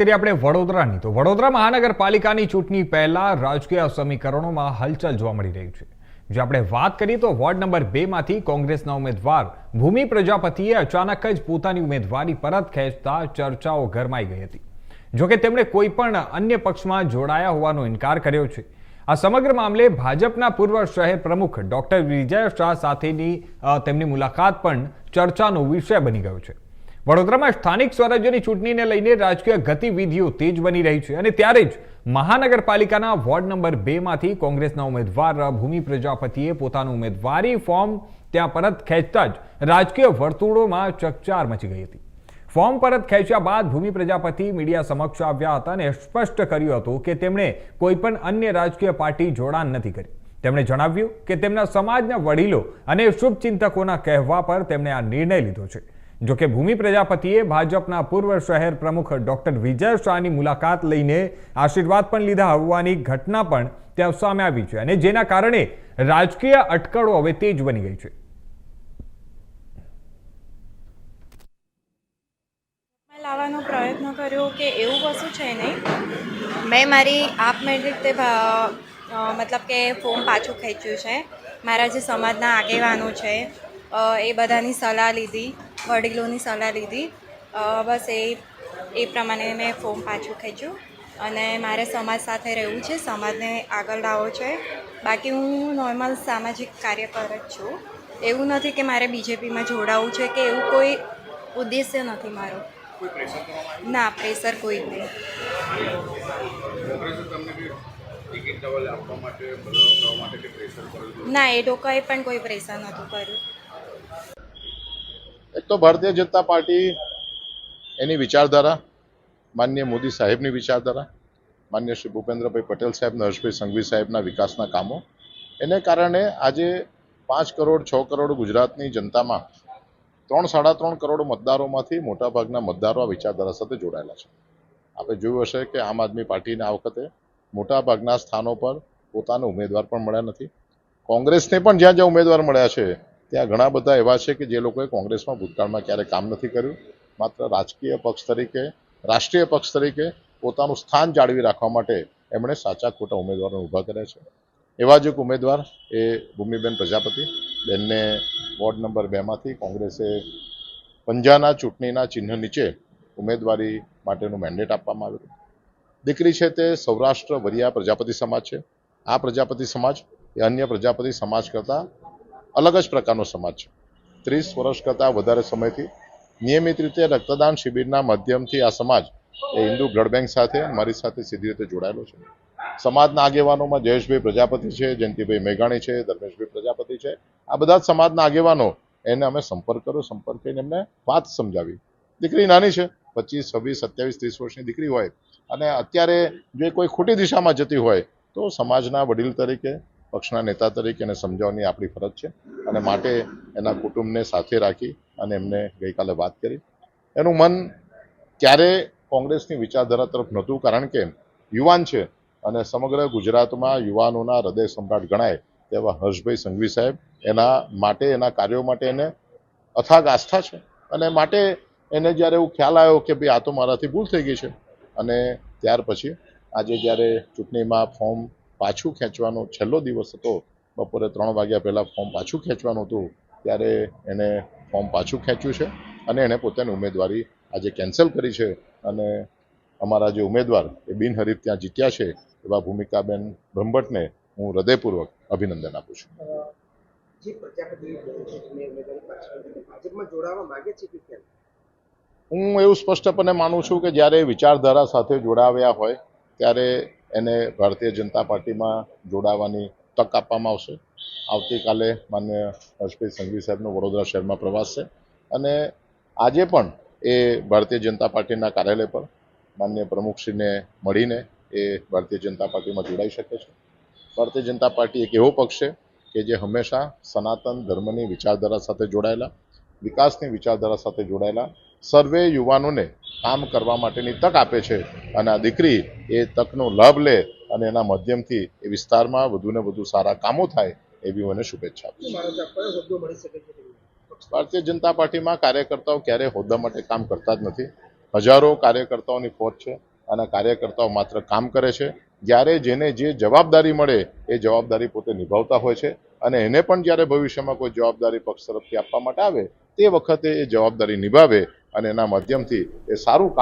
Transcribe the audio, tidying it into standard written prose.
કરીએ આપણે વડોદરાની તો વડોદરા મહાનગરપાલિકાની ચૂંટણી પહેલા રાજકીય સમીકરણોમાં હલચલ જોવા મળી રહી છે। જો આપણે વાત કરીએ તો વોર્ડ નંબર 2 માંથી કોંગ્રેસના ઉમેદવાર ભૂમિ પ્રજાપતિએ અચાનક જ પોતાની ઉમેદવારી પરત ખેંચતા ચર્ચાઓ ગરમાઈ ગઈ હતી। જો કે તેમણે કોઈ પણ અન્ય પક્ષમાં જોડાયા હોવાનો ઇનકાર કર્યો છે। આ સમગ્ર મામલે ભાજપના પૂર્વ શહેર પ્રમુખ ડોક્ટર વિજય શાહ સાથેની તેમની મુલાકાત પણ ચર્ચાનો વિષય બની ગયો છે। વડોદરામાં સ્થાનિક સ્વરાજ્યની ચૂંટણીને લઈને રાજકીય ગતિવિધિઓ તેજ બની રહી છે અને ત્યારે જ મહાનગરપાલિકાના વોર્ડ નંબર 2 માંથી કોંગ્રેસના ઉમેદવાર ભૂમિ પ્રજાપતિએ પોતાનું ઉમેદવારી ફોર્મ ત્યાં પરત ખેંચતા જ રાજકીય વર્તુળોમાં ચકચાર મચી ગઈ હતી। ફોર્મ પરત ખેંચ્યા બાદ ભૂમિ પ્રજાપતિ મીડિયા સમક્ષ આવ્યા હતા અને સ્પષ્ટ કર્યું હતું કે તેમણે કોઈ પણ અન્ય રાજકીય પાર્ટી જોડાણ નથી કરી। તેમણે જણાવ્યું કે તેમના સમાજના વડીલો અને શુભચિંતકોના કહેવા પર તેમણે આ નિર્ણય લીધો છે। જો કે ભૂમિ પ્રજાપતિએ ભાજપના પૂર્વ શહેર પ્રમુખ ડોક્ટર વિજય શાહની મુલાકાત લઈને આશીર્વાદ પણ લીધા હોવાની ઘટના પણ ત્યાં સામે આવી છે અને જેના કારણે રાજકીય અટકળો હવે તેજ બની ગઈ છે। લાવવાનો પ્રયત્ન કર્યો કે એવું કશું છે નહીં। મેં મારી આપમેળે રીતે મતલબ કે ફોર્મ પાછું ખેંચ્યું છે। મારા જે સમાજના આગેવાનો છે એ બધાની સલાહ લીધી, વડીલોની સલાહ લીધી, બસ એ પ્રમાણે મેં ફોર્મ પાછું ખેંચ્યું અને મારે સમાજ સાથે રહેવું છે, સમાજને આગળ લાવવો છે। બાકી હું નોર્મલ સામાજિક કાર્યકર જ છું। એવું નથી કે મારે બીજેપીમાં જોડાવું છે કે એવું કોઈ ઉદ્દેશ્ય નથી મારો। ના, પ્રેશર કોઈ જ નહીં। ના, એ લોકોએ પણ કોઈ પ્રેશર નહોતું કર્યું। એક તો ભારતીય જનતા પાર્ટી એની વિચારધારા, માનનીય મોદી સાહેબની વિચારધારા, માનનીય શ્રી ભૂપેન્દ્રભાઈ પટેલ સાહેબના, હર્ષભાઈ સંઘવી સાહેબના વિકાસના કામો, એને કારણે આજે 5 કરોડ 6 કરોડ ગુજરાતની જનતામાં 3-3.5 કરોડ મતદારોમાંથી મોટાભાગના મતદારો આ વિચારધારા સાથે જોડાયેલા છે। આપણે જોયું હશે કે આમ આદમી પાર્ટીને આ વખતે મોટાભાગના સ્થાનો પર પોતાના ઉમેદવાર પણ મળ્યા નથી। કોંગ્રેસને પણ જ્યાં જ્યાં ઉમેદવાર મળ્યા છે ત્યાં ઘણા બધા એવા છે કે જે લોકોએ કોંગ્રેસમાં ભૂતકાળમાં ક્યારેય કામ નથી કર્યું, માત્ર રાજકીય પક્ષ તરીકે, રાષ્ટ્રીય પક્ષ તરીકે પોતાનું સ્થાન જાળવી રાખવા માટે એમણે સાચા ખોટા ઉમેદવારોને ઊભા કર્યા છે। એવા જ એક ઉમેદવાર એ ભૂમિબેન પ્રજાપતિ બેનને વોર્ડ નંબર 2 માંથી કોંગ્રેસે પંજાના ચૂંટણીના ચિહ્ન નીચે ઉમેદવારી માટેનું મેન્ડેટ આપવામાં આવ્યું। દીકરી છે તે સૌરાષ્ટ્ર વરિયા પ્રજાપતિ સમાજ છે। આ પ્રજાપતિ સમાજ એ અન્ય પ્રજાપતિ સમાજ કરતાં અલગ જ પ્રકારનો સમાજ છે। 30 વર્ષ કરતાં વધારે સમયથી નિયમિત રીતે રક્તદાન શિબિરના માધ્યમથી આ સમાજ એ હિન્દુ બ્લડ બેંક સાથે મારી સાથે સીધી રીતે જોડાયેલો છે। સમાજના આગેવાનોમાં જયેશભાઈ પ્રજાપતિ છે, જયંતિભાઈ મેઘાણી છે, ધર્મેશભાઈ પ્રજાપતિ છે, આ બધા જ સમાજના આગેવાનો એને અમે સંપર્ક કર્યો, સંપર્ક કરીને એમને વાત સમજાવી। દીકરી નાની છે, 25, 26, 27, 30 વર્ષની દીકરી હોય અને અત્યારે જો કોઈ ખોટી દિશામાં જતી હોય તો સમાજના વડીલ તરીકે, પક્ષના નેતા તરીકે એને સમજાવવાની આપણી ફરજ છે અને માટે એના કુટુંબને સાથે રાખી અને એમને ગઈકાલે વાત કરી। એનું મન ક્યારે કોંગ્રેસની વિચારધારા તરફ નહોતું, કારણ કે યુવાન છે અને સમગ્ર ગુજરાતમાં યુવાનોના હૃદય સમ્રાટ ગણાય તેવા હર્ષભાઈ સંઘવી સાહેબ એના માટે, એના કાર્યો માટે એને અથાગ આસ્થા છે અને માટે એને જ્યારે એવું ખ્યાલ આવ્યો કે ભાઈ આ તો મારાથી ભૂલ થઈ ગઈ છે અને ત્યાર પછી આજે જ્યારે ચૂંટણીમાં ફોર્મ પાછું ખેંચવાનો છેલ્લો દિવસ હતો, બપોરે 3 વાગ્યા પહેલાં ફોર્મ પાછું ખેંચવાનું હતું, ત્યારે એણે ફોર્મ પાછું ખેંચ્યું છે અને એણે પોતાની ઉમેદવારી આજે કેન્સલ કરી છે અને અમારા જે ઉમેદવાર એ બિનહરીફ ત્યાં જીત્યા છે એવા ભૂમિકાબેન બ્રહ્મભટ્ટને હું હૃદયપૂર્વક અભિનંદન આપું છું। હું એવું સ્પષ્ટપણે માનું છું કે જ્યારે વિચારધારા સાથે જોડાવ્યા હોય ત્યારે એને ભારતીય જનતા પાર્ટીમાં જોડાવાની તક આપવામાં આવશે। આવતીકાલે માન્ય હર્ષભાઈ સંઘવી સાહેબનો વડોદરા શહેરમાં પ્રવાસ છે અને આજે પણ એ ભારતીય જનતા પાર્ટીના કાર્યાલય પર માન્ય પ્રમુખશ્રીને મળીને એ ભારતીય જનતા પાર્ટીમાં જોડાઈ શકે છે। ભારતીય જનતા પાર્ટી એક એવો પક્ષ છે કે જે હંમેશા સનાતન ધર્મની વિચારધારા સાથે જોડાયેલા, વિકાસની વિચારધારા સાથે જોડાયેલા સર્વે યુવાનોને કામ કરવા માટેની તક આપે છે અને આ દીકરી એ તકનો લાભ લે અને એના માધ્યમથી એ વિસ્તારમાં વધુને વધુ સારા કામો થાય એવી મને શુભેચ્છા આપું છું। ભારતીય જનતા પાર્ટીમાં કાર્યકર્તાઓ ક્યારેય હોદ્દા માટે કામ કરતા જ નથી। હજારો કાર્યકર્તાઓની ફોજ છે, અને કાર્યકર્તાઓ માત્ર કામ કરે છે. જ્યારે જેને જે જવાબદારી મળે એ જવાબદારી પોતે નિભાવતા હોય છે અને એને પણ જ્યારે ભવિષ્યમાં કોઈ જવાબદારી પક્ષ તરફથી આપવા માટે આવે તે વખતે એ જવાબદારી નિભાવે અને એના માધ્યમથી એ સારું